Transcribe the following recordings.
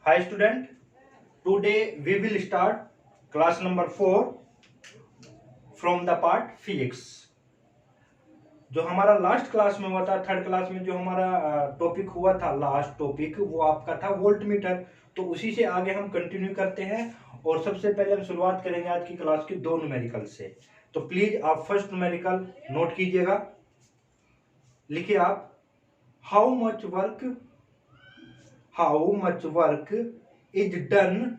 Hi student, today we will start class number 4 from the part physics। जो हमारा last class में हुआ था, थर्ड क्लास में जो हमारा टॉपिक हुआ था, लास्ट टॉपिक वो आपका था वोल्ट मीटर। तो उसी से आगे हम कंटिन्यू करते हैं और सबसे पहले हम शुरुआत करेंगे आज की क्लास की दो न्यूमेरिकल से। तो प्लीज आप फर्स्ट न्यूमेरिकल नोट कीजिएगा। लिखिए आप, how much work is done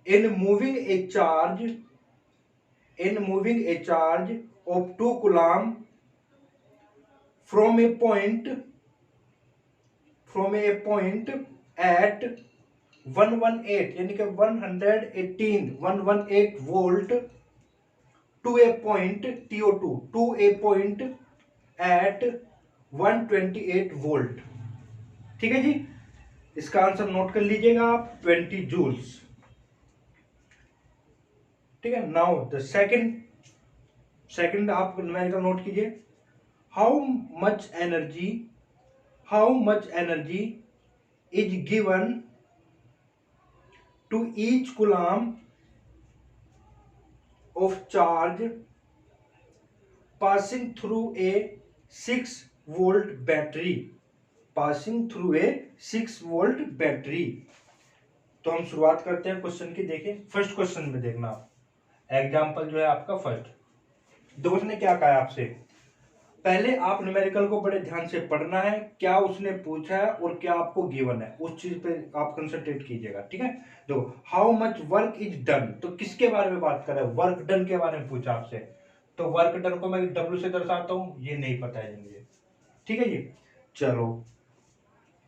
in moving a charge of 2 coulomb from a point at 118 यानी कि 118 volt to a point TO2 to a point at 128 volt. ठीक है जी, इसका आंसर नोट कर लीजिएगा आप, 20 जूल्स। ठीक है। नाउ द सेकंड आप न्यूमेरिकल नोट कीजिए। How much energy is given to each coulomb of charge passing through a 6 volt battery. तो हम शुरुआत करते हैं क्वेश्चन की। देखिए फर्स्ट क्वेश्चन में देखना, एग्जाम्पल जो है आपका फर्स्ट। दोस्त ने क्या कहा आपसे, पहले आप न्यूमेरिकल को बड़े ध्यान से पढ़ना है, क्या उसने पूछा है और क्या आपको गिवन है, उस चीज पे आप कंसंट्रेट कीजिएगा। ठीक है। देखो, how much work is done, तो किसके बारे में बात कर रहा है, वर्क डन के बारे में पूछा आपसे। तो वर्क डन को मैं W से दर्शाता हूं, ये नहीं पता है मुझे। ठीक है जी। चलो,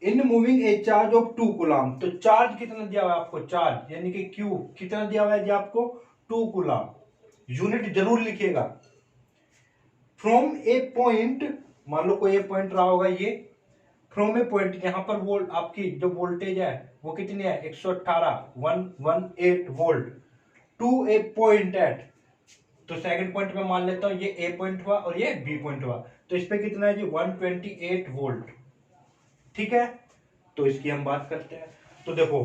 in moving A charge of 2 coulomb, तो चार्ज कितना दिया हुआ है आपको, चार्ज यानी कि क्यू कितना दिया हुआ है जी आपको, 2 कूलम। यूनिट जरूर लिखिएगा। फ्रॉम ए पॉइंट, मान लो कोई ए पॉइंट रहा होगा ये, फ्रॉम ए पॉइंट, यहां पर वोल्ट आपकी जो वोल्टेज है वो कितनी है, 118 volt to A point eight. तो सेकंड पॉइंट में मान लेता हूं ये ए पॉइंट हुआ और ये बी पॉइंट हुआ, तो इस पे कितना है जी 128 वोल्ट। ठीक है। तो इसकी हम बात करते हैं। तो देखो,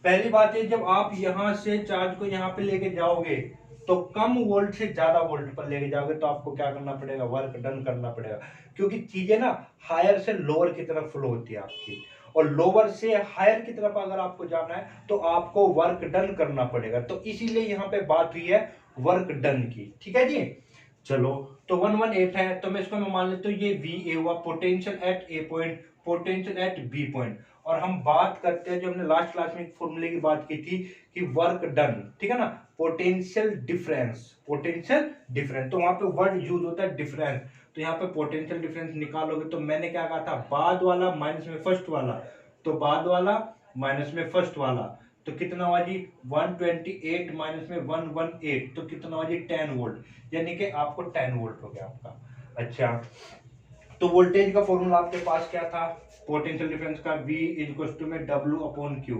पहली बात है, जब आप यहां से चार्ज को यहां पे लेके जाओगे तो कम वोल्ट से ज्यादा वोल्ट पर लेके जाओगे, तो आपको क्या करना पड़ेगा, वर्क डन करना पड़ेगा। क्योंकि चीजें ना हायर से लोअर की तरफ फ्लो होती है आपकी, और लोअर से हायर की तरफ अगर आपको जाना है तो आपको वर्क डन करना पड़ेगा। तो इसीलिए यहाँ पे बात हुई है वर्क डन की। ठीक है जी। चलो, तो 118 है, तो मैं इसको मैं मान लेता हूँ ये VA हुआ, potential at A point, potential at B point. और हम बात करते हैं, जो हमने लास्ट क्लास में एक फॉर्मूले की बात की थी कि वर्क डन, ठीक है ना, पोटेंशियल डिफरेंस। तो वहां पे वर्ड यूज होता है डिफरेंस, तो यहाँ पे पोटेंशियल डिफरेंस निकालोगे तो मैंने क्या कहा था, बाद वाला माइनस में फर्स्ट वाला, तो बाद वाला माइनस में फर्स्ट वाला, तो कितना हुआ जी 128 माइनस में 118, तो कितना हुआ जी 10 वोल्ट, यानी कि आपको 10 वोल्ट हो गया आपका। अच्छा, तो वोल्टेज का फॉर्मूला आपके पास क्या था, पोटेंशियल डिफरेंस का, V इज टू में W/Q।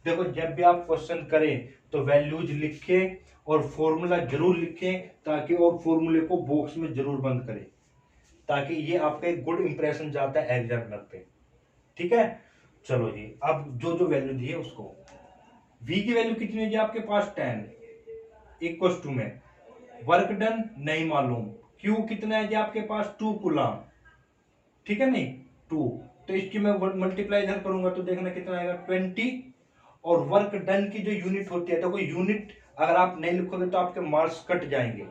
देखो, जब भी आप क्वेश्चन करें तो वैल्यूज लिखें और फॉर्मूला जरूर लिखें, ताकि और फॉर्मूले को बॉक्स में जरूर बंद करें, ताकि ये आपका एक गुड इंप्रेशन जाता है एग्जामिनर पे। ठीक है। चलो जी, अब जो जो वैल्यू दी है उसको, V की वैल्यू कितनी है जी आपके पास 10 इक्वल टू में वर्क डन नहीं मालूम, Q कितना है जी आपके पास 2 कूलम। ठीक है, नहीं 2, तो इसकी मैं मल्टीप्लाई इधर करूंगा तो देखना कितना आएगा 20। और वर्क डन की जो यूनिट होती है, तो कोई यूनिट अगर आप नहीं लिखोगे तो आपके मार्क्स कट जाएंगे।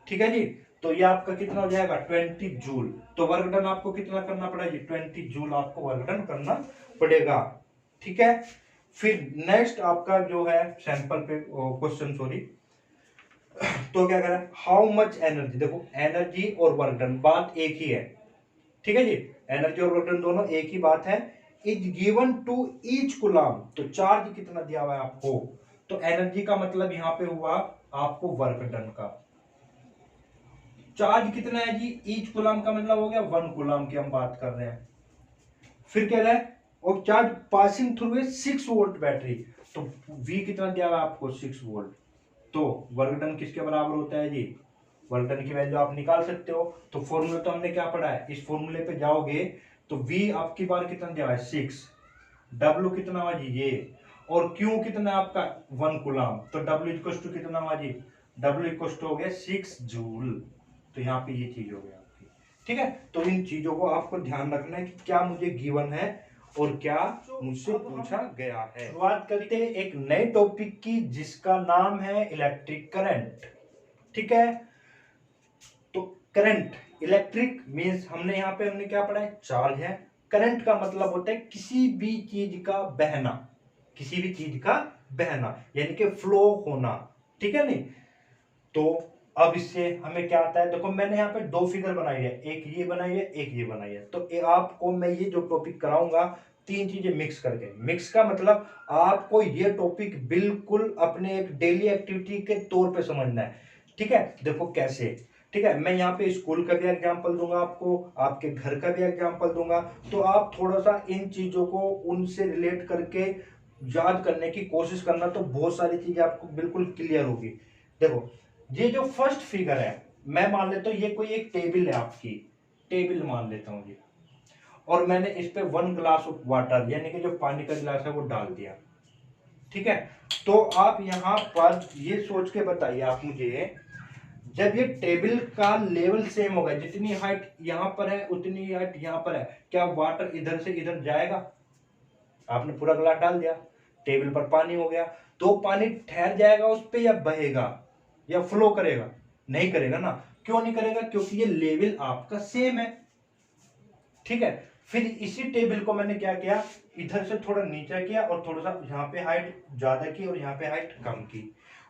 ठीक है जी। तो ये आपका कितना हो जाएगा 20 जूल। तो वर्क डन आपको कितना करना पड़ेगा जी 20 जूल आपको वर्क डन करना पड़ेगा। ठीक है। फिर नेक्स्ट आपका जो है सैंपल पे क्वेश्चन, सॉरी, तो क्या करें, हाउ मच एनर्जी। देखो, एनर्जी और वर्क डन बात एक ही है। ठीक है जी, एनर्जी और वर्क डन दोनों एक ही बात है। Is given to each coulomb, तो चार्ज कितना दिया हुआ है आपको, तो एनर्जी का मतलब यहां पे हुआ आपको वर्क डन का। चार्ज कितना है जी, ईच कूलम का मतलब हो गया 1 कूलम की हम बात कर रहे हैं। फिर कह रहा है, और charge passing through a 6 volt battery, तो V कितना दिया हुआ है आपको 6 वोल्ट। तो वर्क डन किसके बराबर होता है जी, वर्क डन की वैल्यू आप निकाल सकते हो। तो फॉर्मूला तो हमने क्या पढ़ा है, इस फॉर्मूले पे जाओगे तो V आपकी बार कितना दिया है 6, W कितना हुआ जी ये, और Q कितना आपका 1 कूलम, तो W इक्वल टू कितना हुआ जी, W इक्वल टू हो गया 6 जूल। तो यहाँ पे ये चीज हो गया आपकी, ठीक है। तो इन चीजों को आपको ध्यान रखना है कि क्या मुझे गिवन है और क्या मुझसे पूछा गया है। शुरुआत करते हैं एक नए टॉपिक की जिसका नाम है इलेक्ट्रिक करंट, ठीक है। तो करंट, इलेक्ट्रिक मींस हमने क्या पढ़ा है, चार्ज है। करंट का मतलब होता है किसी भी चीज का बहना, किसी भी चीज का बहना यानी कि फ्लो होना, ठीक है नहीं। तो अब इससे हमें क्या आता है, देखो मैंने यहाँ पे दो फिगर बनाई है, एक ये बनाई है एक ये बनाई है। तो आपको मैं ये जो टॉपिक कराऊंगा तीन चीजें मिक्स करके, मिक्स का मतलब आपको ये टॉपिक बिल्कुल अपने एक डेली एक्टिविटी के तौर पे समझना है, ठीक है। देखो कैसे, ठीक है। मैं यहाँ पे स्कूल का भी एग्जांपल दूंगा आपको, आपके घर का भी एग्जांपल दूंगा, तो आप थोड़ा सा इन चीजों को उनसे रिलेट करके याद करने की कोशिश करना, तो बहुत सारी चीजें आपको बिल्कुल क्लियर होगी। देखो ये जो फर्स्ट फिगर है, मैं मान लेता हूं ये कोई एक टेबल है आपकी, टेबल मान लेता हूं ये, और मैंने इस पे 1 ग्लास ऑफ वाटर यानी कि जो पानी का गिलास है वो डाल दिया, ठीक है। तो आप यहां पर ये सोच के बताइए आप मुझे, जब ये टेबल का लेवल सेम होगा, जितनी हाइट यहां पर है उतनी हाइट यहां पर है, क्या वाटर इधर से इधर जाएगा? आपने पूरा गिलास डाल दिया, टेबल पर पानी हो गया, तो पानी ठहर जाएगा उस पे या बहेगा या फ्लो करेगा? नहीं करेगा ना। क्यों नहीं करेगा? क्योंकि ये लेवल आपका सेम है, ठीक है। फिर इसी टेबल को मैंने क्या किया, इधर से थोड़ा नीचे किया और थोड़ा सा यहाँ पे हाइट ज्यादा की और यहाँ पे हाइट कम की।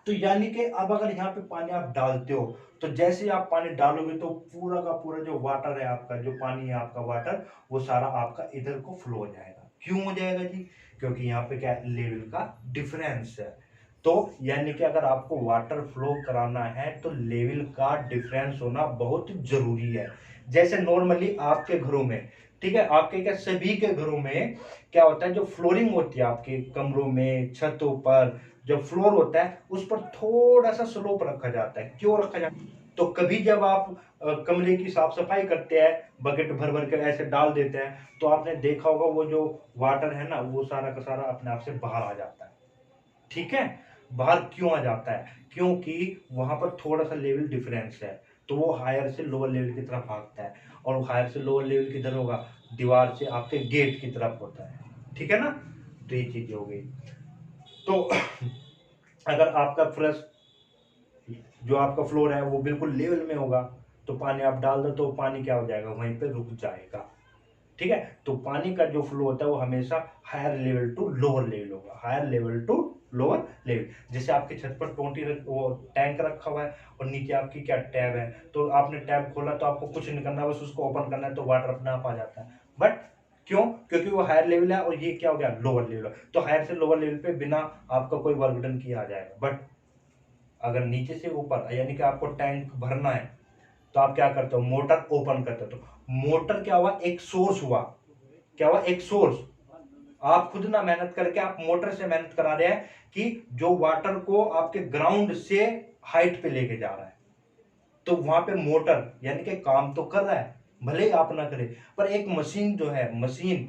तो यानी कि अब अगर यहाँ पे पानी आप डालते हो, तो जैसे ही आप पानी डालोगे तो पूरा का पूरा जो वाटर है आपका, जो पानी है आपका वाटर, वो सारा आपका इधर को फ्लो हो जाएगा। क्यों हो जाएगा जी? क्योंकि यहाँ पे क्या लेवल का डिफरेंस है। तो यानी कि अगर आपको वाटर फ्लो कराना है तो लेवल का डिफरेंस होना बहुत जरूरी है। जैसे नॉर्मली आपके घरों में, ठीक है, आपके क्या सभी के घरों में क्या होता है, जो फ्लोरिंग होती है आपके कमरों में, छतों पर जो फ्लोर होता है उस पर थोड़ा सा स्लोप रखा जाता है। क्यों रखा जाता है? तो कभी जब आप कमरे की साफ सफाई करते हैं, बकेट भर भर के ऐसे डाल देते हैं, तो आपने देखा होगा वो जो वाटर है ना, वो सारा का सारा अपने आप से बाहर आ जाता है, ठीक है। बाहर क्यों आ जाता है? क्योंकि वहां पर थोड़ा सा लेवल डिफरेंस है, तो वो हायर से लोअर लेवल की तरफ भागता है, और हायर से लोअर लेवल किधर होगा? दीवार से आपके गेट की तरफ होता है, ठीक है ना। तो ये चीज हो गई। तो अगर आपका फ्रेश जो आपका फ्लोर है वो बिल्कुल लेवल में होगा, तो पानी आप डाल दो तो पानी क्या हो जाएगा, वहीं पे रुक जाएगा, ठीक है। तो पानी का जो फ्लो होता है वो हमेशा higher level to lower level होगा, higher level to lower level. जैसे आपके छत पर वो टैंक रखा हुआ है और नीचे आपकी क्या टैब है, तो आपने टैब खोला तो आपको कुछ नहीं करना, बस उसको ओपन करना है तो वाटर अपने आप आ जाता है। बट क्यों? क्योंकि वो हायर लेवल है और ये क्या हो गया, लोअर लेवल है। तो हायर से लोअर लेवल पे बिना आपका कोई वर्क डन किया आ जाएगा। बट अगर नीचे से ऊपर यानी कि आपको टैंक भरना है, तो आप क्या करते हो, मोटर ओपन करते हो। तो मोटर क्या हुआ, एक सोर्स हुआ, क्या हुआ, एक सोर्स। आप खुद ना मेहनत करके आप मोटर से मेहनत करा रहे हैं कि जो वाटर को आपके ग्राउंड से हाइट पे लेके जा रहा है, तो वहां पे मोटर यानी कि काम तो कर रहा है, भले ही आप ना करें, पर एक मशीन जो है, मशीन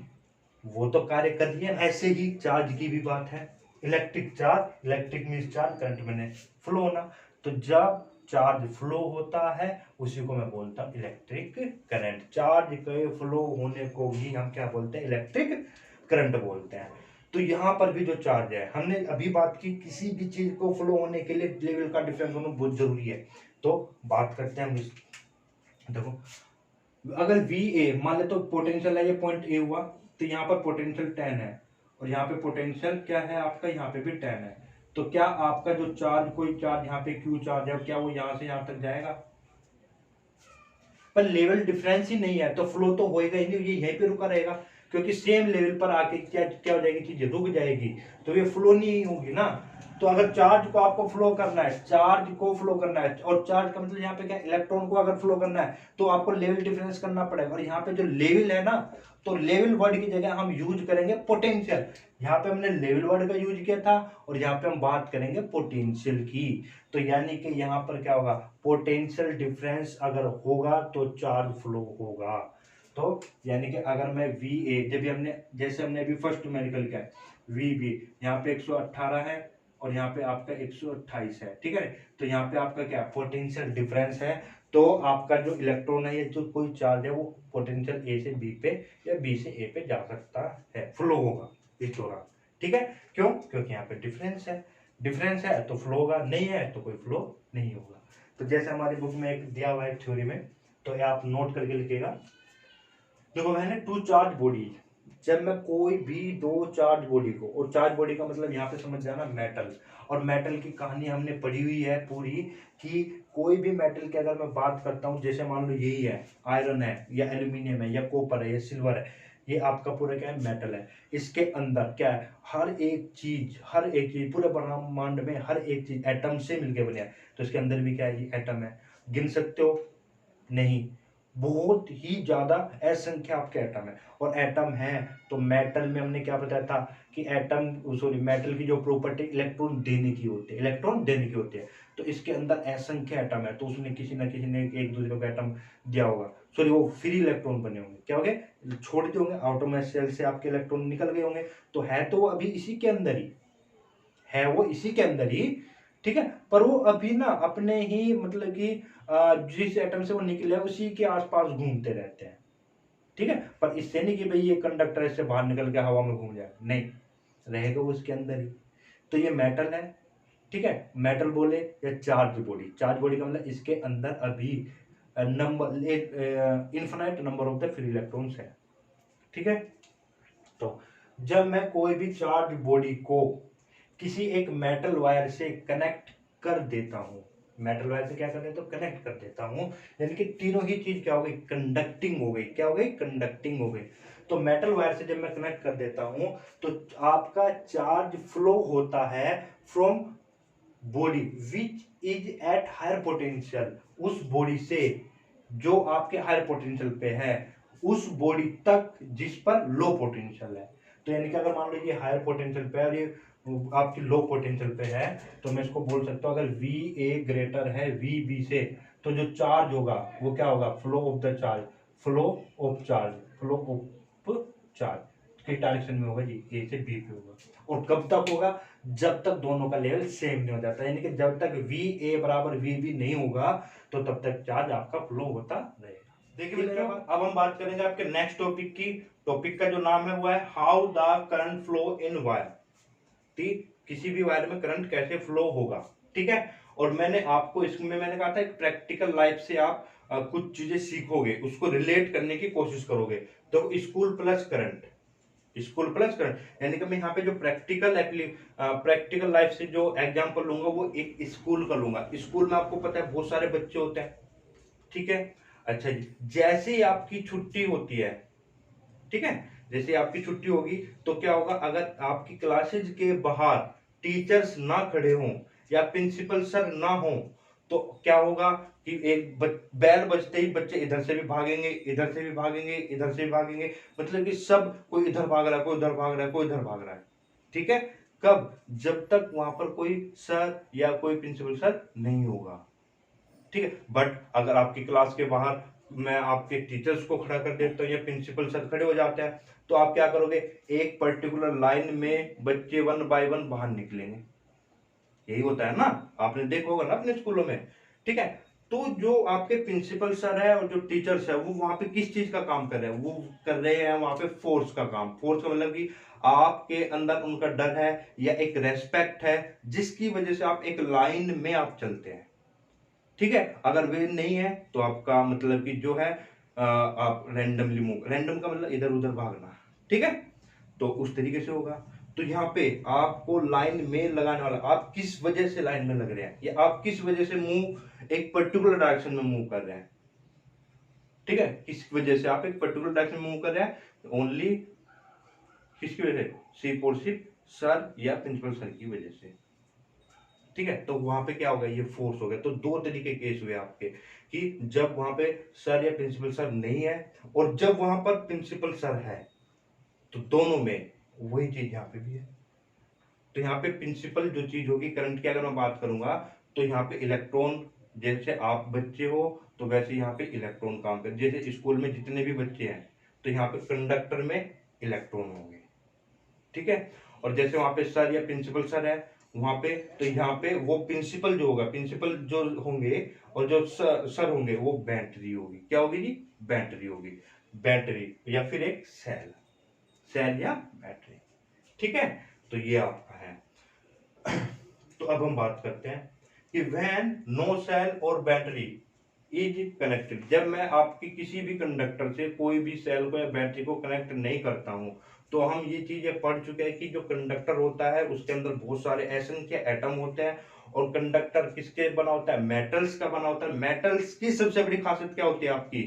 वो तो कार्य कर रही है। ऐसे ही चार्ज की भी बात है, electric charge, electric means charge, current मैंने फ्लो होना। तो जब चार्ज फ्लो होता है उसी को मैं बोलता हूं इलेक्ट्रिक करंट। चार्ज के फ्लो होने को भी हम क्या बोलते हैं, इलेक्ट्रिक करंट बोलते हैं। तो यहां पर भी जो चार्ज है, हमने अभी बात की किसी भी चीज को फ्लो होने के लिए लेवल का डिफरेंस होना बहुत जरूरी है। तो बात करते हैं हम इस, देखो अगर वी ए मान ले तो पोटेंशियल है, ये पॉइंट ए हुआ, तो यहाँ पर पोटेंशियल 10 है और यहाँ पे पोटेंशियल क्या है आपका, यहाँ पे भी 10 है। तो क्या आपका जो चार्ज, कोई चार्ज यहाँ पे क्यू चार्ज है, क्या वो यहाँ से यहाँ तक जाएगा? पर लेवल डिफरेंस ही नहीं है तो फ्लो तो होएगा ही नहीं, ये यहीं पे रुका रहेगा। क्योंकि सेम लेवल पर आके क्या क्या हो जाएगी, चीज रुक जाएगी, तो ये फ्लो नहीं होगी ना। तो अगर चार्ज को आपको फ्लो करना है, चार्ज को फ्लो करना है, और चार्ज का मतलब यहाँ पे क्या, इलेक्ट्रॉन को अगर फ्लो करना है, तो आपको लेवल डिफरेंस करना पड़ेगा। और यहाँ पे जो लेवल है ना, तो लेवल वर्ड की जगह हम यूज करेंगे पोटेंशियल। यहाँ पे हमने लेवल वर्ड का यूज किया था और यहाँ पे हम बात करेंगे पोटेंशियल की। तो यानी कि यहाँ पर क्या होगा, पोटेंशियल डिफरेंस अगर होगा तो चार्ज फ्लो होगा। तो तो यानी कि अगर मैं VA जब भी जैसे हमने अभी फर्स्ट न्यूमेरिकल किया है VB, यहाँ पे 118 है और यहाँ पे आपका 128 है, ठीक है। तो यहाँ पे आपका क्या पोटेंशियल डिफरेंस है, तो आपका जो इलेक्ट्रॉन है या जो कोई चार्ज है वो पोटेंशियल A से B पे या B से A पे जा सकता है, फ्लो होगा इस दौरान, ठीक है। क्यों? क्योंकि यहाँ पे डिफरेंस है तो फ्लो होगा, नहीं है तो कोई फ्लो नहीं होगा। तो जैसे हमारी बुक में एक दिया हुआ है थ्योरी में, तो ये आप नोट करके लिखिएगा। देखो मैंने टू चार्ज बॉडी, जब मैं कोई भी दो चार्ज बॉडी को, और चार्ज बॉडी का मतलब यहाँ पे समझ जाना मेटल, और मेटल की कहानी हमने पढ़ी हुई है पूरी, कि कोई भी मेटल की अगर मैं बात करता हूँ, जैसे मान लो यही है आयरन है या एल्यूमिनियम है या कॉपर है या सिल्वर है, ये आपका पूरा क्या है मेटल है। इसके अंदर क्या है, हर एक चीज पूरे ब्रह्मांड में हर एक चीज एटम से मिलकर बने है, तो इसके अंदर भी क्या है, ये एटम है। गिन सकते हो? नहीं, बहुत ही ज्यादा असंख्य आपके एटम है, और एटम है तो मेटल में हमने क्या बताया था कि मेटल की जो प्रॉपर्टी इलेक्ट्रॉन देने की होती है, तो इसके अंदर असंख्य एटम है, तो उसमें किसी न किसी ने एक दूसरे को एटम दिया होगा, वो फ्री इलेक्ट्रॉन बने होंगे, क्या हो गए, छोड़ दिए होंगे, आटोमिक शेल से आपके इलेक्ट्रॉन निकल गए होंगे, तो है तो वो अभी इसी के अंदर ही ठीक है, पर वो अभी ना अपने ही मतलब कि जिस एटम से वो निकले उसी के आसपास घूमते रहते हैं, ठीक है। पर इससे नहीं कि भाई ये कंडक्टर इससे बाहर निकल के हवा में घूम जाए, नहीं, रहेगा वो उसके अंदर ही। तो ये मेटल है, ठीक है, मेटल बोले या चार्ज बॉडी का मतलब इसके अंदर अभी infinite number of the free electrons है, ठीक है। तो जब मैं कोई भी चार्ज बॉडी को किसी एक मेटल वायर से कनेक्ट कर देता हूं, मेटल वायर से क्या कर देता हूं, कनेक्ट कर देता हूं, यानी कि तीनों ही चीज क्या हो गई, कंडक्टिंग हो गई। तो मेटल वायर से जब मैं कनेक्ट कर देता हूं तो आपका चार्ज फ्लो होता है from body which is at higher potential, उस बॉडी से जो आपके हायर पोटेंशियल पे है उस बॉडी तक जिस पर लो पोटेंशियल है। तो यानी कि अगर मान लीजिए हायर पोटेंशियल पे और ये आपकी लो पोटेंशियल पे है, तो मैं इसको बोल सकता हूँ अगर VA ग्रेटर है VB से, तो जो चार्ज होगा वो क्या होगा, फ्लो ऑफ चार्ज किस डायरेक्शन में होगा जी, A से B पे होगा। और कब तक होगा, जब तक दोनों का लेवल सेम नहीं हो जाता, यानी कि जब तक VA बराबर VB नहीं होगा तो तब तक चार्ज आपका फ्लो होता रहेगा। देखिए बच्चों, अब हम बात करेंगे आपके नेक्स्ट टॉपिक की। टॉपिक का जो नाम है वो है how the current flow in wire, ठीक, किसी भी वायर में करंट कैसे फ्लो होगा, ठीक है। और मैंने आपको इसमें मैंने कहा था एक प्रैक्टिकल लाइफ से आप कुछ चीजें सीखोगे, उसको रिलेट करने की कोशिश करोगे। तो स्कूल प्लस करंट यानी कि मैं यहाँ पे जो प्रैक्टिकल लाइफ से जो एग्जांपल लूंगा वो एक स्कूल का लूंगा। स्कूल में आपको पता है बहुत सारे बच्चे होते हैं, ठीक है। अच्छा जी, जैसे ही आपकी छुट्टी होती है, ठीक है, जैसे आपकी छुट्टी होगी तो क्या होगा, अगर आपकी क्लासेज के बाहर टीचर्स ना खड़े हों या प्रिंसिपल सर ना हो, तो क्या होगा कि एक बैल बजते ही बच्चे इधर से भी भागेंगे, इधर से भी भागेंगे, इधर से भी भागेंगे, मतलब कि सब कोई इधर भाग रहा है, कोई उधर भाग रहा है, कोई इधर भाग रहा है, ठीक है। कब, जब तक वहां पर कोई सर या कोई प्रिंसिपल सर नहीं होगा, ठीक है। बट अगर आपकी क्लास के बाहर मैं आपके टीचर्स को खड़ा कर देता हूँ या प्रिंसिपल सर खड़े हो जाते हैं, तो आप क्या करोगे, एक पर्टिकुलर लाइन में बच्चे 1 बाय 1 बाहर निकलेंगे, यही होता है ना, आपने देखा होगा ना अपने स्कूलों में, ठीक है। तो जो आपके प्रिंसिपल सर है और जो टीचर्स है वो वहां पे किस चीज का काम कर रहे हैं, वो कर रहे हैं वहां पे फोर्स का काम। फोर्स का मतलब कि आपके अंदर उनका डर है या एक रेस्पेक्ट है जिसकी वजह से आप एक लाइन में आप चलते हैं, ठीक है। अगर वे नहीं है तो आपका मतलब कि जो है आप रैंडमली मूव, रैंडम का मतलब इधर उधर भागना, ठीक है। तो उस तरीके से होगा। तो यहाँ पे आपको लाइन में लगाने वाला, आप किस वजह से लाइन में लग रहे हैं या आप किस वजह से मूव एक पर्टिकुलर डायरेक्शन में मूव कर रहे हैं, ठीक है, किस वजह से आप एक पर्टिकुलर डायरेक्शन में मूव कर रहे हैं, ओनली किसकी वजह से, सिर्फ और सिर्फ सर या प्रिंसिपल सर की वजह से, ठीक है। तो वहां पे क्या होगा, ये फोर्स हो गया। तो दो तरीके केस हुए आपके, कि जब वहां पे सर या प्रिंसिपल सर नहीं है और जब वहां पर प्रिंसिपल सर है, तो दोनों में वही चीज यहाँ पे भी है। तो यहाँ पे प्रिंसिपल जो चीज होगी करंट की अगर मैं बात करूंगा, तो यहाँ पे इलेक्ट्रॉन, जैसे आप बच्चे हो तो वैसे यहाँ पे इलेक्ट्रॉन काम कर, जैसे स्कूल में जितने भी बच्चे हैं तो यहाँ पे कंडक्टर में इलेक्ट्रॉन होंगे, ठीक है। और जैसे वहां पे सर या प्रिंसिपल सर है वहां पे, तो यहाँ पे वो प्रिंसिपल जो होगा, प्रिंसिपल जो होंगे और जो सर होंगे वो बैटरी होगी, क्या होगी जी, बैटरी होगी, बैटरी या फिर एक सेल, सेल या बैटरी, ठीक है। तो ये आपका है। तो अब हम बात करते हैं कि व्हेन नो सेल और बैटरी इज कनेक्टेड, जब मैं आपकी किसी भी कंडक्टर से कोई भी सेल को या बैटरी को कनेक्ट नहीं करता हूं, तो हम ये चीजें पढ़ चुके हैं कि जो कंडक्टर होता है उसके अंदर बहुत सारे असंख्य एटम होते हैं, और कंडक्टर किसके बना होता है, मेटल्स का बना होता है। मेटल्स की सबसे बड़ी खासियत क्या होती है आपकी,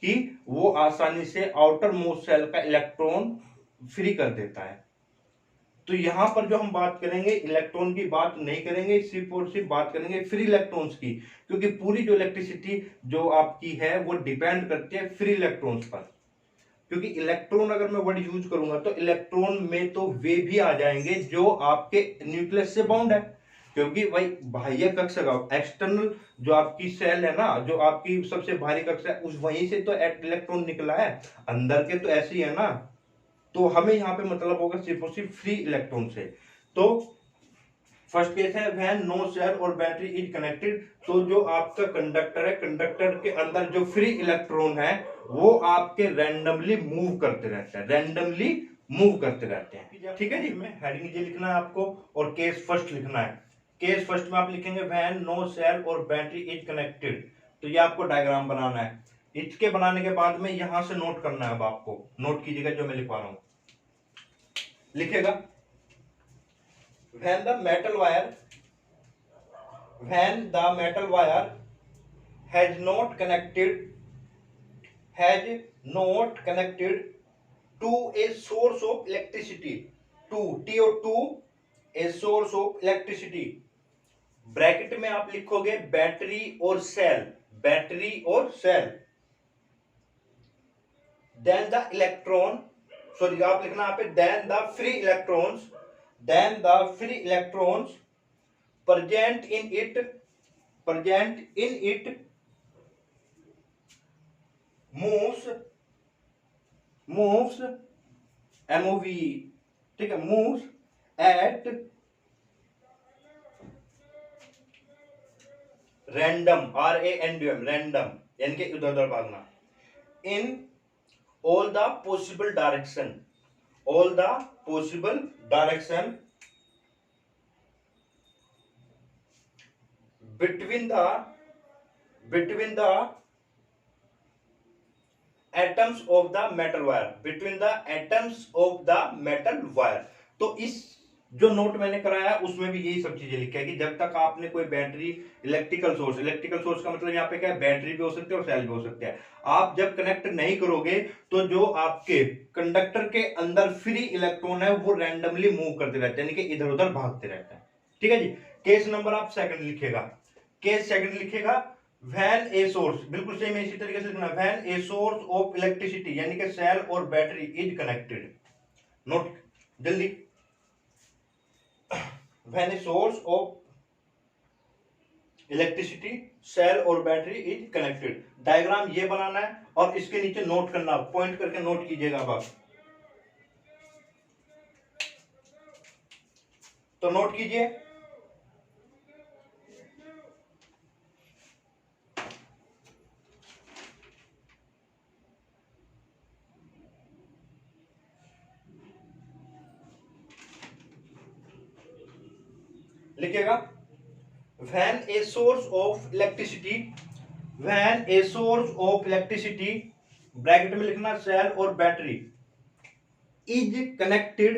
कि वो आसानी से आउटर मोस्ट सेल का इलेक्ट्रॉन फ्री कर देता है। तो यहां पर जो हम बात करेंगे इलेक्ट्रॉन की बात नहीं करेंगे, सिर्फ और सिर्फ बात करेंगे फ्री इलेक्ट्रॉन्स की, क्योंकि पूरी जो इलेक्ट्रिसिटी जो आपकी है वो डिपेंड करती है फ्री इलेक्ट्रॉन्स पर। क्योंकि इलेक्ट्रॉन अगर मैं वर्ड यूज करूंगा तो इलेक्ट्रॉन में तो वे भी आ जाएंगे जो आपके न्यूक्लियस से बाउंड है, क्योंकि भाई बाह्य कक्षा का एक्सटर्नल जो आपकी सेल है ना, जो आपकी सबसे भारी कक्षा है, उस वहीं से तो इलेक्ट्रॉन निकला है, अंदर के तो ऐसे ही है ना। तो हमें यहाँ पे मतलब होगा सिर्फ और सिर्फ फ्री इलेक्ट्रॉन से। तो फर्स्ट केस है व्हेन नो सेल और बैटरी इज कनेक्टेड, तो जो आपका कंडक्टर है, कंडक्टर के अंदर जो फ्री इलेक्ट्रॉन है वो आपके रैंडमली मूव करते रहते हैं, रैंडमली मूव करते रहते हैं, ठीक है जी। में हेडिंग ये लिखना है आपको और केस फर्स्ट लिखना है। केस फर्स्ट में आप लिखेंगे व्हेन नो सेल और बैटरी इज कनेक्टेड, तो ये आपको डायग्राम बनाना है। इसके बनाने के बाद में यहां से नोट करना है, अब आपको नोट कीजिएगा जो मैं लिखवा रहा हूं, लिखेगा when the metal wire has not connected to a source of electricity, to a source of electricity, bracket में आप लिखोगे बैटरी और सेल, बैटरी और cell, then the electron, sorry आप लिखना यहाँ पे then the free electrons present in it moves MOVE, ठीक है, moves at random, RANDOM, random यानी कि इधर उधर भागना, in all the possible direction between the atoms of the metal wire, तो इस जो नोट मैंने कराया उसमें भी यही सब चीजें लिखा है कि जब तक आपने कोई बैटरी, इलेक्ट्रिकल सोर्स का मतलब यहाँ पे क्या है, बैटरी भी हो सकती है और सेल भी हो सकते हैं, आप जब कनेक्ट नहीं करोगे तो जो आपके कंडक्टर के अंदर फ्री इलेक्ट्रॉन है वो रैंडमली मूव करते रहते हैं, यानी कि इधर उधर भागते रहते हैं, ठीक है जी। केस नंबर आप सेकंड लिखेगा, केस सेकंड लिखेगा व्हेन ए सोर्स, बिल्कुल सेम इसी तरीके से लिखना, when a source of electricity यानी कि सेल और बैटरी इज कनेक्टेड, नोट जल्दी, when a source of electricity cell और बैटरी इज कनेक्टेड, डायग्राम ये बनाना है और इसके नीचे नोट करना, पॉइंट करके नोट कीजिएगा आप, तो नोट कीजिए, लिखिएगा when a source of electricity bracket में लिखना सेल और battery is connected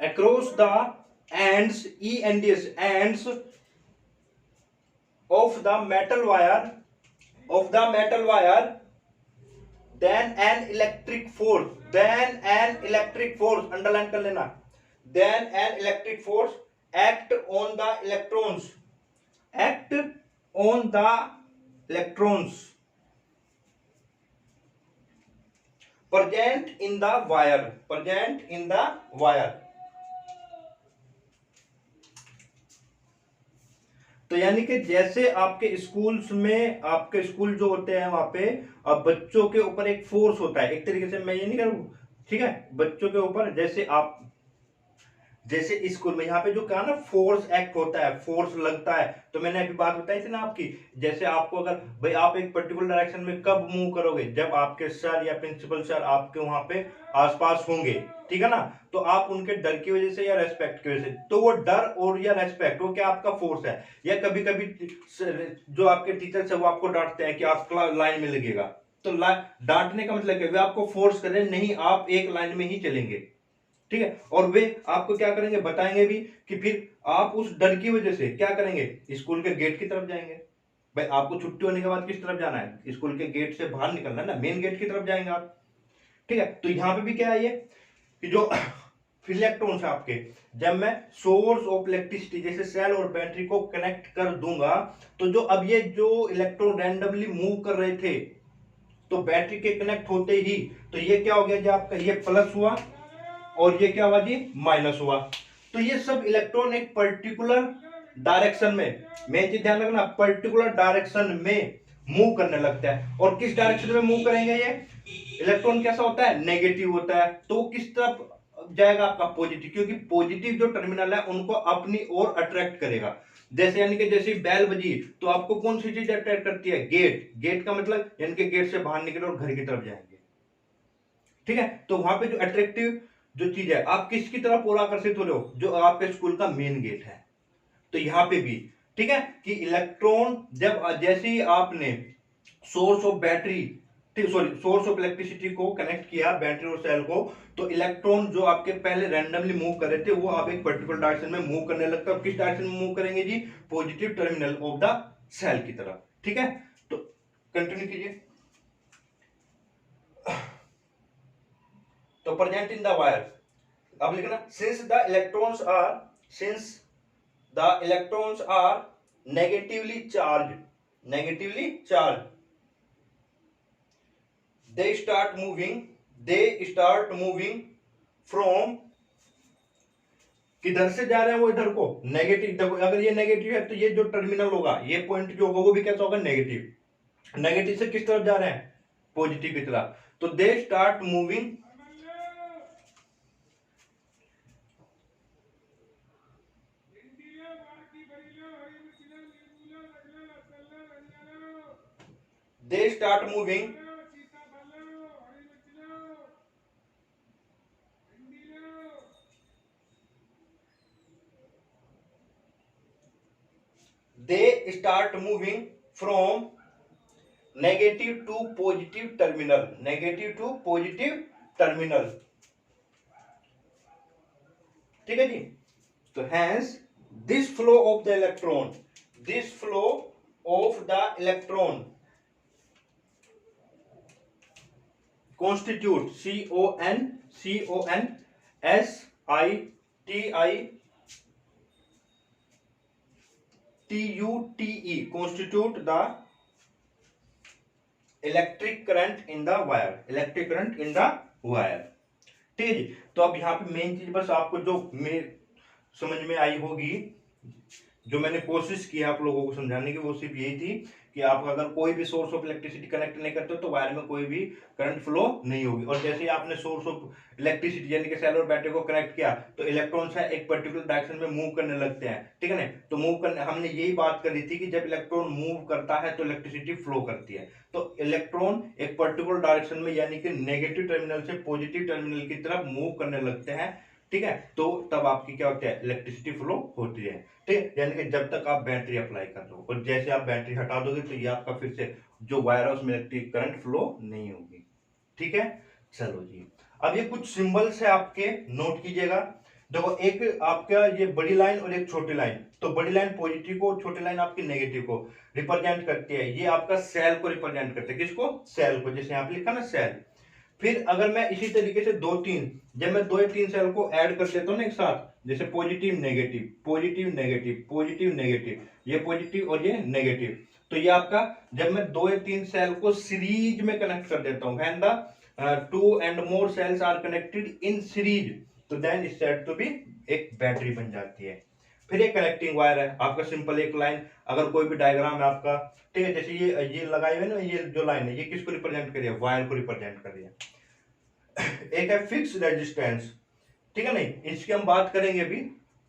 across the ends ends of the metal wire, then an electric force underline कर लेना, then an electric force act on the electrons act on the electrons present in the wire। तो यानी कि जैसे आपके schools में, आपके school जो होते हैं वहां पे अब बच्चों के ऊपर एक फोर्स होता है, एक तरीके से मैं ये नहीं करूँ, ठीक है, बच्चों के ऊपर जैसे स्कूल में यहाँ पे जो कहा ना फोर्स एक्ट होता है, फोर्स लगता है, तो मैंने अभी बात बताई थी ना आपकी, जैसे आपको अगर भाई आप एक पर्टिकुलर डायरेक्शन में कब मूव करोगे, जब आपके सर या प्रिंसिपल सर आपके वहां पे आसपास होंगे, ठीक है ना, तो आप उनके डर की वजह से या रेस्पेक्ट की वजह से, तो वो डर और या रेस्पेक्ट वो क्या आपका फोर्स है। या कभी कभी जो आपके टीचर्स है वो आपको डांटते हैं कि आप लाइन में लगेगा, तो डांटने का मतलब क्या, वे आपको फोर्स कर रहे हैं, नहीं आप एक लाइन में ही चलेंगे, ठीक है, और वे आपको क्या करेंगे बताएंगे भी कि फिर आप उस डर की वजह से क्या करेंगे, स्कूल के गेट की तरफ जाएंगे। भाई आपको छुट्टी होने के बाद किस तरफ जाना है, स्कूल के गेट से बाहर निकलना है ना, मेन गेट की तरफ जाएंगे आप, ठीक है। तो यहां पे भी क्या है ये कि जो इलेक्ट्रॉन्स है आपके, जब मैं सोर्स ऑफ इलेक्ट्रिसिटी जैसे सेल और बैटरी को कनेक्ट कर दूंगा, तो जो अब ये जो इलेक्ट्रॉन रैंडमली मूव कर रहे थे, तो बैटरी के कनेक्ट होते ही तो ये क्या हो गया जी आपका, ये प्लस हुआ और ये क्या हुआ जी माइनस हुआ। तो ये सब इलेक्ट्रॉन एक पर्टिकुलर डायरेक्शन में, मेन चीज ध्यान रखना, पर्टिकुलर डायरेक्शन में मूव करने लगता है। और किस डायरेक्शन में मूव करेंगे, ये इलेक्ट्रॉन कैसा होता है, नेगेटिव होता है, तो वो किस तरफ जाएगा आपका, पॉजिटिव, क्योंकि पॉजिटिव जो टर्मिनल है उनको अपनी ओर अट्रैक्ट करेगा। जैसे यानी कि जैसे बेल बजी तो आपको कौन सी चीज अट्रैक्ट करती है, गेट, गेट का मतलब यानी कि गेट से बाहर निकले और घर की तरफ जाएंगे, ठीक है। तो वहां पे जो अट्रैक्टिव जो चीज है, आप किसकी तरफ और आकर्षित हो रहे हो, जो आपके स्कूल का मेन गेट है। तो यहां पे भी ठीक है कि इलेक्ट्रॉन जब जैसे ही आपने source of battery, sorry source of electricity को कनेक्ट किया बैटरी और सेल को, तो इलेक्ट्रॉन जो आपके पहले रैंडमली मूव कर रहे थे वो आप एक पर्टिकुलर डायरेक्शन में मूव करने लगता है। किस डायरेक्शन में मूव करेंगे जी, positive terminal of the cell की तरफ, ठीक है। तो कंटिन्यू कीजिए। तो प्रेजेंट इन द वायर, अब लिखना since the electrons are negatively charge they start moving from, किधर से जा रहे हैं वो इधर को, नेगेटिव। देखो अगर ये नेगेटिव है तो ये जो टर्मिनल होगा, ये पॉइंट जो होगा वो भी कैसा होगा, नेगेटिव। नेगेटिव से किस तरफ जा रहे हैं, पॉजिटिव की तरफ। तो they start moving from negative to positive terminal, ठीक है जी। तो hence this flow of the electron constitute constitute the electric current in the wire, ठीक है जी। तो अब यहाँ पे मेन चीज बस आपको जो समझ में आई होगी, जो मैंने कोशिश की आप लोगों को समझाने की, वो सिर्फ यही थी कि आप अगर कोई भी सोर्स ऑफ इलेक्ट्रिसिटी कनेक्ट नहीं करते तो वायर में कोई भी करंट फ्लो नहीं होगी। और जैसे ही आपने सोर्स ऑफ इलेक्ट्रिसिटी यानी कि सेल और बैटरी को कनेक्ट किया तो इलेक्ट्रॉन्स है एक पर्टिकुलर डायरेक्शन में मूव करने लगते हैं, ठीक है ना। तो मूव करने, हमने यही बात करी थी कि जब इलेक्ट्रॉन मूव करता है तो इलेक्ट्रिसिटी फ्लो करती है। तो इलेक्ट्रॉन एक पर्टिकुलर डायरेक्शन में यानी कि नेगेटिव टर्मिनल से पॉजिटिव टर्मिनल की तरफ मूव करने लगते हैं, ठीक है। तो तब आपकी क्या होती है, इलेक्ट्रिसिटी फ्लो होती है, ठीक है। यानी कि जब तक आप बैटरी अप्लाई कर दो, और जैसे आप बैटरी हटा दोगे तो ये आपका फिर से जो वायर है उसमें इलेक्ट्रिक करंट फ्लो नहीं होगी, ठीक है। चलो जी, अब ये कुछ सिंबल्स है आपके, नोट कीजिएगा। देखो एक आपका ये बड़ी लाइन और एक छोटी लाइन, तो बड़ी लाइन पॉजिटिव को, छोटी लाइन आपकी नेगेटिव को रिप्रेजेंट करती है। ये आपका सेल को रिप्रेजेंट करते हैं, किसको, सेल को, जैसे यहाँ पे लिखा ना सेल। फिर अगर मैं इसी तरीके से दो तीन, जब मैं दो या तीन सेल को ऐड कर देता हूँ ना एक साथ, जैसे positive negative positive negative positive negative, ये पॉजिटिव और ये नेगेटिव, तो ये आपका जब मैं दो या तीन सेल को सीरीज में कनेक्ट कर देता हूँ, when the two and more cells are connected in series, तो then is said to be एक बैटरी बन जाती है। फिर एक कनेक्टिंग वायर है आपका, सिंपल एक लाइन, अगर कोई भी डायग्राम है आपका, ठीक है, जैसे ये लगाई हुई है ना, ये जो लाइन है ये किसको रिप्रेजेंट कर रही है, वायर को रिप्रेजेंट कर रही है। एक है फिक्स रेजिस्टेंस, ठीक है, नहीं इसकी हम बात करेंगे अभी।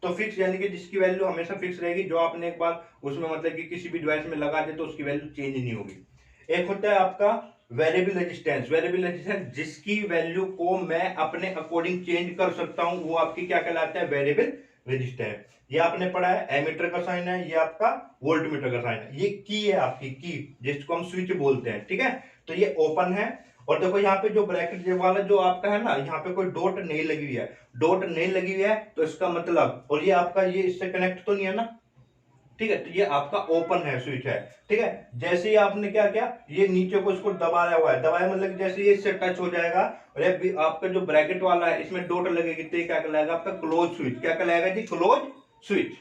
तो फिक्स यानी कि जिसकी वैल्यू हमेशा फिक्स रहेगी, जो आपने एक बार उसमें मतलब कि किसी भी डिवाइस में लगा दे तो उसकी वैल्यू चेंज नहीं होगी। एक होता है आपका वेरिएबल रेजिस्टेंस, वेरिएबल रेजिस्टेंस जिसकी वैल्यू को मैं अपने अकॉर्डिंग चेंज कर सकता हूं, वो आपकी क्या कहलाता है, वेरिएबल रेजिस्टेंस। ये आपने पढ़ा है, एमीटर का साइन है, ये आपका वोल्टमीटर का साइन है, ये की है आपकी की, जिसको हम स्विच बोलते हैं, ठीक है। तो ये ओपन है, और देखो यहाँ पे जो ब्रैकेट वाला जो आपका है ना, यहाँ पे कोई डॉट नहीं लगी हुई है, डॉट नहीं लगी हुई है तो इसका मतलब, और ये आपका ये इससे कनेक्ट तो नहीं है ना, ठीक है, तो ये आपका ओपन है, स्विच है, ठीक है। जैसे ही आपने क्या किया, ये नीचे को इसको दबाया हुआ है, दबाया मतलब जैसे ये इससे टच हो जाएगा, और ये आपका जो ब्रैकेट वाला है इसमें डॉट लगेगी, तो ये क्या कहलाएगा आपका क्लोज स्विच, क्या कहलाएगा जी, क्लोज स्विच।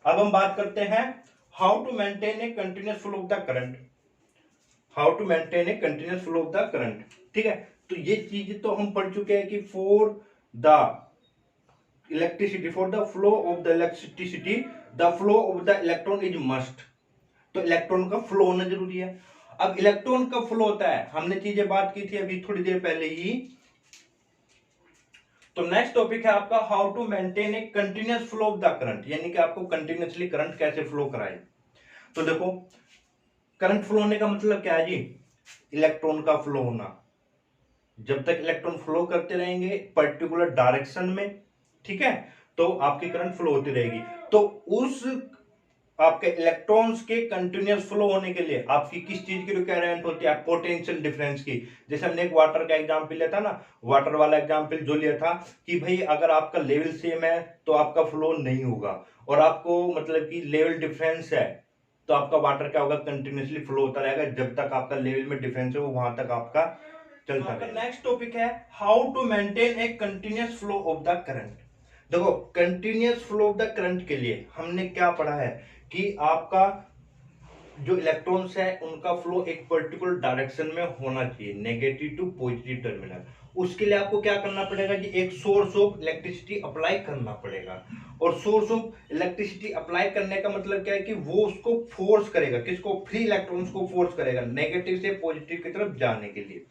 अब हम बात करते हैं how to maintain a continuous flow of the current, how to maintain a continuous flow of the current, ठीक है। तो ये चीज तो हम पढ़ चुके हैं कि for the electricity, for the flow of the electricity the flow of the electron is must, तो इलेक्ट्रॉन का फ्लो होना जरूरी है। अब इलेक्ट्रॉन का फ्लो होता है, हमने चीजें बात की थी अभी थोड़ी देर पहले ही। तो नेक्स्ट टॉपिक है आपका how to maintain a continuous flow of the current, यानी कि आपको कंटिन्यूअसली करंट कैसे फ्लो कराए। तो देखो करंट फ्लो होने का मतलब क्या है जी, इलेक्ट्रॉन का फ्लो होना, जब तक इलेक्ट्रॉन फ्लो करते रहेंगे पर्टिकुलर डायरेक्शन में, ठीक है, तो आपकी करंट फ्लो होती रहेगी। तो उस आपके इलेक्ट्रॉन्स के कंटिन्यूअस फ्लो होने के लिए आपकी किस चीज की रिक्वायरमेंट होती है, पोटेंशियल डिफरेंस की। जैसे हमने एक वाटर का एग्जांपल लिया था ना, वाटर वाला एग्जांपल जो लिया था कि भाई अगर आपका लेवल सेम है तो आपका फ्लो नहीं होगा, और आपको मतलब कि लेवल डिफरेंस है तो आपका वाटर क्या होगा, कंटिन्यूअसली फ्लो होता रहेगा, जब तक आपका लेवल में डिफरेंस है वो वहां तक आपका चलता रहेगा। नेक्स्ट टॉपिक है how to maintain a continuous flow of the current. देखो continuous flow of the current के लिए हमने क्या पढ़ा है कि आपका जो इलेक्ट्रॉन्स है उनका फ्लो एक पर्टिकुलर डायरेक्शन में होना चाहिए, नेगेटिव टू पॉजिटिव टर्मिनल। उसके लिए आपको क्या करना पड़ेगा कि एक सोर्स ऑफ इलेक्ट्रिसिटी अप्लाई करना पड़ेगा, और सोर्स ऑफ इलेक्ट्रिसिटी अप्लाई करने का मतलब क्या है कि वो उसको फोर्स करेगा, किसको, फ्री इलेक्ट्रॉन्स को फोर्स करेगा नेगेटिव से पॉजिटिव की तरफ जाने के लिए।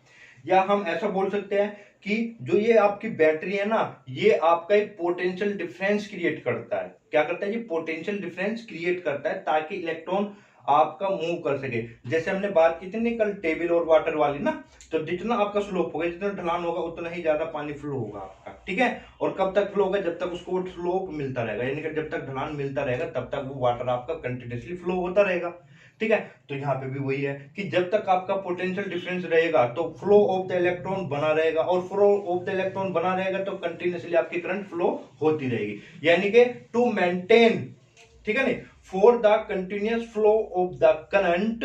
या हम ऐसा बोल सकते हैं कि जो ये आपकी बैटरी है ना, ये आपका एक पोटेंशियल डिफरेंस क्रिएट करता है, क्या करता है जी, पोटेंशियल डिफरेंस क्रिएट करता है ताकि इलेक्ट्रॉन आपका मूव कर सके। जैसे हमने बात की थी ना कल टेबल और वाटर वाली ना, तो जितना आपका स्लोप होगा, जितना ढलान होगा उतना ही ज्यादा पानी फ्लो होगा आपका, ठीक है। और कब तक फ्लो होगा, जब तक उसको स्लोप मिलता रहेगा, यानी कि जब तक ढलान मिलता रहेगा तब तक वो वाटर आपका कंटिन्यूसली फ्लो होता रहेगा, ठीक है। तो यहाँ पे भी वही है कि जब तक आपका पोटेंशियल डिफरेंस रहेगा तो फ्लो ऑफ द इलेक्ट्रॉन बना रहेगा, और फ्लो ऑफ द इलेक्ट्रॉन बना रहेगा तो कंटिन्यूसली आपकी करंट फ्लो होती रहेगी, यानी कि टू मेंटेन, ठीक है नहीं, for the continuous flow of the current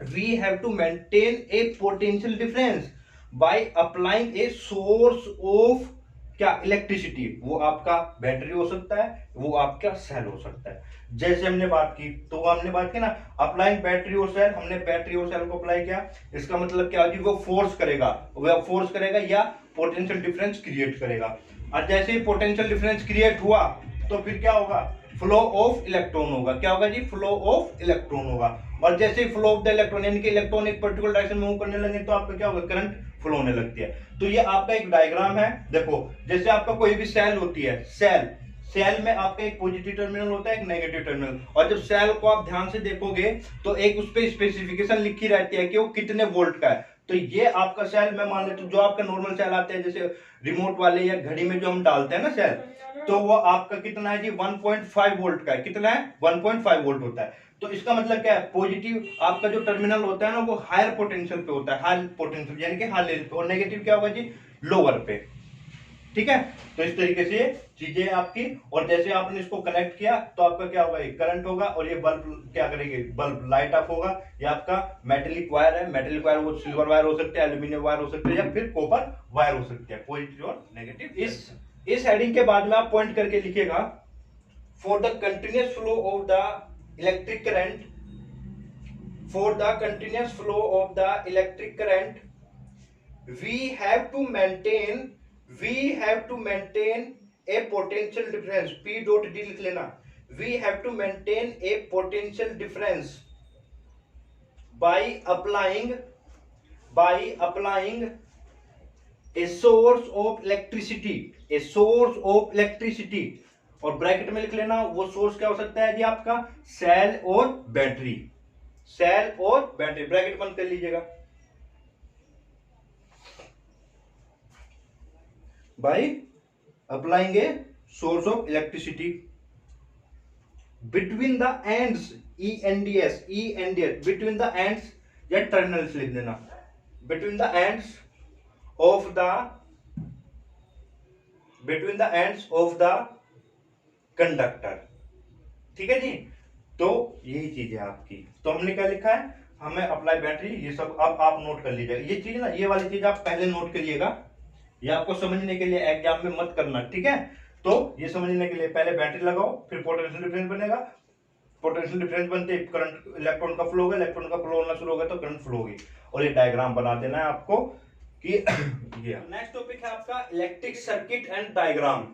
we have to maintain a potential difference by applying a source of क्या, इलेक्ट्रिसिटी। वो आपका बैटरी हो सकता है, वो आपका सेल हो सकता है। जैसे हमने बात की, तो हमने बात की ना अप्लाइंग बैटरी और सेल, हमने बैटरी और सेल को अप्लाई किया, इसका मतलब क्या होगी, वो फोर्स करेगा, वो फोर्स करेगा या पोटेंशियल डिफरेंस क्रिएट करेगा। और जैसे ही पोटेंशियल डिफरेंस क्रिएट हुआ तो फिर क्या होगा, फ्लो ऑफ इलेक्ट्रॉन होगा, क्या होगा जी, फ्लो ऑफ इलेक्ट्रॉन होगा। और जैसे ही फ्लो ऑफ द इलेक्ट्रॉन यानी कि इलेक्ट्रॉन एक पर्टिकुलर डायरेक्शन में मूव करने लगे तो आपका क्या होगा, करंट फ्लो होने लगती है। तो ये आपका एक डायग्राम है, देखो जैसे आपका कोई भी सेल होती है, सेल सेल में आपका एक पॉजिटिव टर्मिनल होता है, एक नेगेटिव टर्मिनल, और जब सेल को आप ध्यान से देखोगे तो एक उस पर स्पेसिफिकेशन लिखी रहती है कि वो कितने वोल्ट का है। तो ये आपका सेल, मैं मान लेता हूं जो आपका नॉर्मल सेल आते हैं जैसे रिमोट वाले या घड़ी में जो हम डालते हैं ना सेल, तो वो आपका कितना है जी, 1.5 वोल्ट का है, कितना है, 1.5 वोल्ट होता है। तो इसका मतलब क्या है, पॉजिटिव आपका जो टर्मिनल होता है ना वो हायर पोटेंशियल पे होता है, हाई पोटेंशियल यानी कि हाई लेवल पे, और नेगेटिव क्या होगा जी, लोअर पे, ठीक है। तो इस तरीके से चीजें आपकी, और जैसे आपने इसको कनेक्ट किया तो आपका क्या होगा, ये करंट होगा और ये बल्ब क्या करेगी, बल्ब लाइट ऑफ होगा। ये आपका मेटेलिक वायर है, मेटेलिक वायर वो सिल्वर वायर हो सकता है, एल्यूमिनियम वायर हो सकता है, या फिर कॉपर वायर हो सकती है, पॉजिटिव और नेगेटिव। इस हेडिंग के बाद में आप पॉइंट करके लिखिएगा, for the continuous flow of the electric current, for the continuous flow of the electric current we have to maintain a potential difference, P dot D लिख लेना, we have to maintain a potential difference by applying a source of electricity, और bracket में लिख लेना वो source क्या हो सकता है जी, आपका सेल और बैटरी, सेल और बैटरी, ब्रैकेट बंद कर लीजिएगा। Bye applying a source of electricity between the ends, ENDS, between the ends या टर्मिनल्स लिख देना, between the ends of the conductor. ठीक है जी, तो यही चीज है आपकी। तो हमने क्या लिखा है, हमें अप्लाई बैटरी, ये सब अब आप नोट कर लीजिएगा, ये चीज ना, ये वाली चीज आप पहले नोट करिएगा, ये आपको समझने के लिए एग्जाम में मत करना, ठीक है। तो ये समझने के लिए पहले बैटरी लगाओ, फिर पोटेंशियल डिफरेंस बनेगा, पोटेंशियल डिफरेंस बनते करंट, इलेक्ट्रॉन का फ्लो होगा, इलेक्ट्रॉन का फ्लो होना शुरू होगा तो करंट फ्लो होगी, और ये डायग्राम बना देना है आपको कि ये नेक्स्ट टॉपिक है आपका इलेक्ट्रिक सर्किट एंड डायग्राम।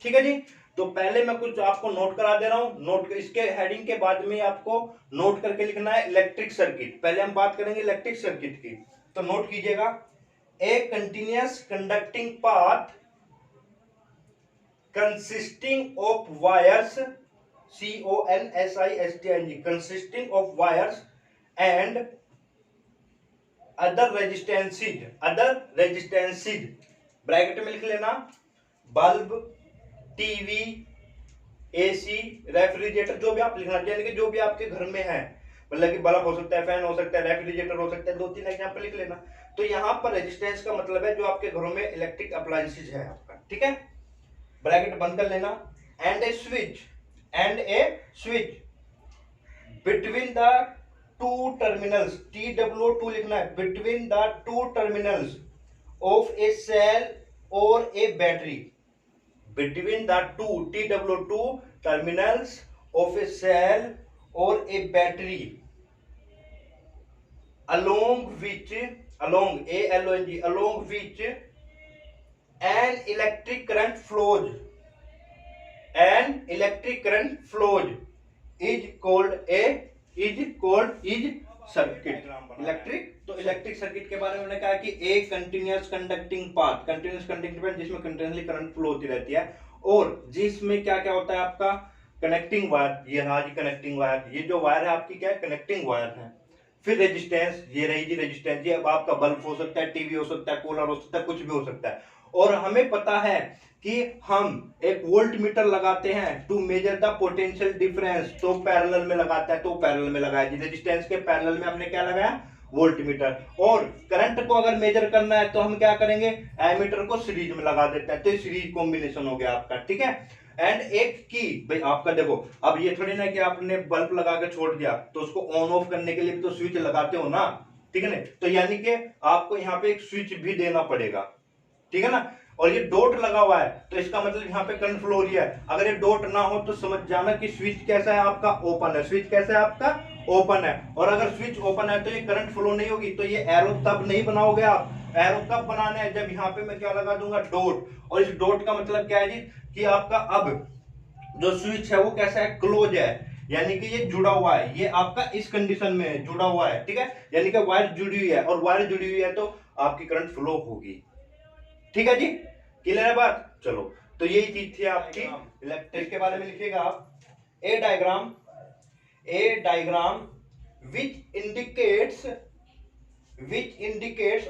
ठीक है जी, तो पहले मैं कुछ आपको नोट करा दे रहा हूं, नोट इसके हेडिंग के बाद में आपको नोट करके लिखना है इलेक्ट्रिक सर्किट। पहले हम बात करेंगे इलेक्ट्रिक सर्किट की, तो नोट कीजिएगा, ए continuous conducting path consisting of wires, CONSISTING, consisting of wires and other resistances, bracket में लिख लेना, बल्ब, टीवी, AC, रेफ्रिजरेटर, जो भी आप लिखना, यानी कि जो भी आपके घर में है, मतलब कि बल्ब हो सकता है, फैन हो सकता है, रेफ्रिजरेटर हो सकता है, 2-3 एग्जांपल लिख लेना। तो यहाँ पर रेजिस्टेंस का मतलब है जो आपके घरों में इलेक्ट्रिक अप्लायंसेज है आपका, ठीक है, ब्रैकेट बंद कर लेना, and a switch between the two terminals, TW2 लिखना है, between the two terminals of a cell और a battery, between the two TW2 terminals of a cell or a battery along which an electric current flows is called circuit. तो electric circuit के बारे में मैंने कहा कि एक continuous conducting path, जिसमें कंटिन्यूअसली करंट फ्लो होती रहती है, और जिसमें क्या क्या होता है आपका कनेक्टिंग वायर, ये रहा जी कनेक्टिंग वायर, ये जो वायर है आपकी क्या है, कनेक्टिंग वायर है। फिर रेजिस्टेंस, ये रही जी रेजिस्टेंस, ये अब आपका बल्ब हो सकता है, टीवी हो सकता है, कूलर हो सकता है, कुछ भी हो सकता है। और हमें पता है कि हम एक वोल्ट मीटर लगाते हैं to measure the potential difference, तो पैरेलल में लगाता है, तो पैरेलल में लगाया जी, रेजिस्टेंस के पैरेलल में हमने क्या लगाया, वोल्ट मीटर। और करंट को अगर मेजर करना है तो हम क्या करेंगे, एमीटर को सीरीज में लगा देते हैं, तो सीरीज कॉम्बिनेशन हो गया आपका, ठीक है। एंड एक की भाई आपका देखो, अब ये थोड़ी ना कि आपने बल्ब लगा के छोड़ दिया, तो उसको ऑन ऑफ करने के लिए भी तो स्विच लगाते हो ना, ठीक है ना, तो यानी कि आपको यहाँ पे एक स्विच भी देना पड़ेगा, ठीक है ना। और ये डॉट लगा हुआ है तो इसका मतलब यहाँ पे करंट फ्लो हो रही है, अगर ये डॉट ना हो तो समझ जाना कि स्विच कैसा है आपका, ओपन है, स्विच कैसा है आपका, ओपन है। और अगर स्विच ओपन है तो ये करंट फ्लो नहीं होगी, तो ये एरो तब नहीं बनाओगे आप, एरो कब बनाना है, जब यहाँ पे मैं क्या लगा दूंगा, डॉट। और इस डॉट का मतलब क्या है जी, कि आपका अब जो स्विच है वो कैसा है, क्लोज है, यानी कि ये जुड़ा हुआ है, ये आपका इस कंडीशन में जुड़ा हुआ है, ठीक है, यानी कि वायर जुड़ी हुई है, और वायर जुड़ी हुई है तो आपकी करंट फ्लो होगी, ठीक है जी, क्लियर है बात। चलो, तो यही चीज थी आपकी इलेक्ट्रिक के बारे में। लिखिएगा आप, ए diagram which indicates INDICATS,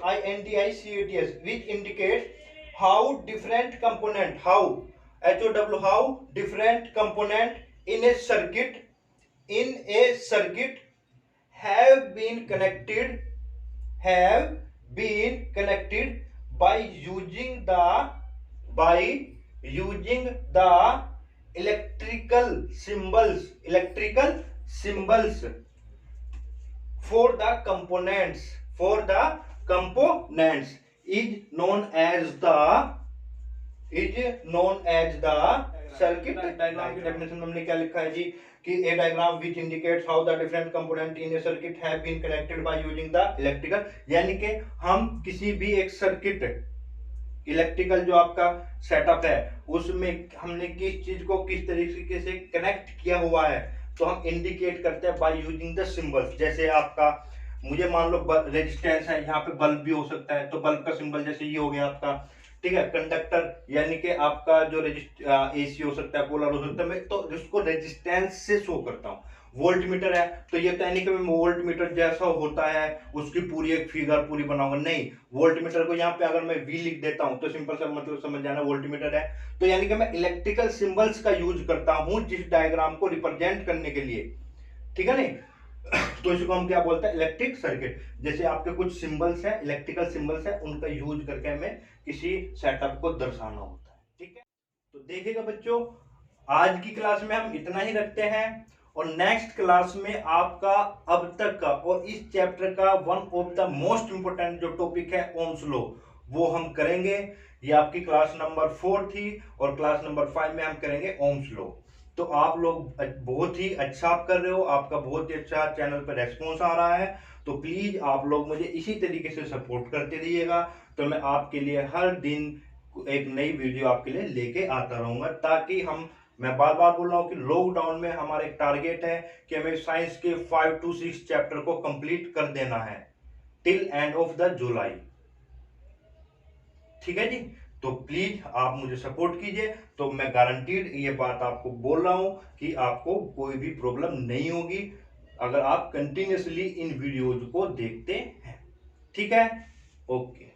which indicates how different component, how different component in a circuit have been connected by using the by using the electrical symbols for the components is known as the circuit diagram की definition में हमने क्या लिखा है जी कि a diagram which indicates how the different component in a circuit have been connected by using the electrical, यानी कि हम किसी भी एक सर्किट इलेक्ट्रिकल जो आपका सेटअप है उसमें हमने किस चीज को किस तरीके से कनेक्ट किया हुआ है तो हम इंडिकेट करते हैं बाय यूजिंग द सिंबल्स। जैसे आपका मुझे मान लो रेजिस्टेंस है, यहाँ पे बल्ब भी हो सकता है तो बल्ब का सिंबल जैसे ये हो गया आपका, ठीक है। कंडक्टर यानी कि आपका जो एसी हो सकता है, पोलर हो सकता है, मैं तो इसको रेजिस्टेंस से शो करता हूँ। वोल्ट मीटर है तो ये तो यानी कि मैं वोल्ट मीटर जैसा होता है उसकी पूरी एक फिगर पूरी बनाऊंगा, नहीं। वोल्ट मीटर को यहाँ पे अगर मैं वी लिख देता हूं तो सिंपल सा मतलब समझ जाना वोल्ट मीटर है। तो यानी कि मैं इलेक्ट्रिकल सिंबल्स का यूज करता हूं जिस डायग्राम को रिप्रेजेंट करने के लिए, ठीक है नहीं। तो इसको हम क्या बोलते हैं, इलेक्ट्रिक सर्किट। जैसे आपके कुछ सिंबल्स हैं, इलेक्ट्रिकल सिंबल्स हैं, उनका यूज करके हमें किसी सेटअप को दर्शाना होता है, ठीक है। तो देखिएगा बच्चों, आज की क्लास में हम इतना ही रखते हैं और नेक्स्ट क्लास में आपका अब तक का और इस चैप्टर का one of the most important जो टॉपिक है ओम्स लॉ, वो हम करेंगे। ये आपकी क्लास नंबर 4 थी और क्लास नंबर 5 में हम करेंगे ओम्स लॉ। तो आप लोग बहुत ही अच्छा आप कर रहे हो, आपका बहुत ही अच्छा चैनल पर रेस्पॉन्स आ रहा है, तो प्लीज आप लोग मुझे इसी तरीके से सपोर्ट करते रहिएगा। तो मैं आपके लिए हर दिन एक नई वीडियो आपके लिए लेके आता रहूंगा, ताकि मैं बार बार बोल रहा हूं कि लॉकडाउन में हमारा एक टारगेट है कि हमें साइंस के 5 to 6 चैप्टर को कंप्लीट कर देना है टिल एंड ऑफ द जुलाई, ठीक है जी। तो प्लीज आप मुझे सपोर्ट कीजिए, तो मैं गारंटीड ये बात आपको बोल रहा हूं कि आपको कोई भी प्रॉब्लम नहीं होगी अगर आप कंटिन्यूअसली इन वीडियोज को देखते हैं, ठीक है। ओके।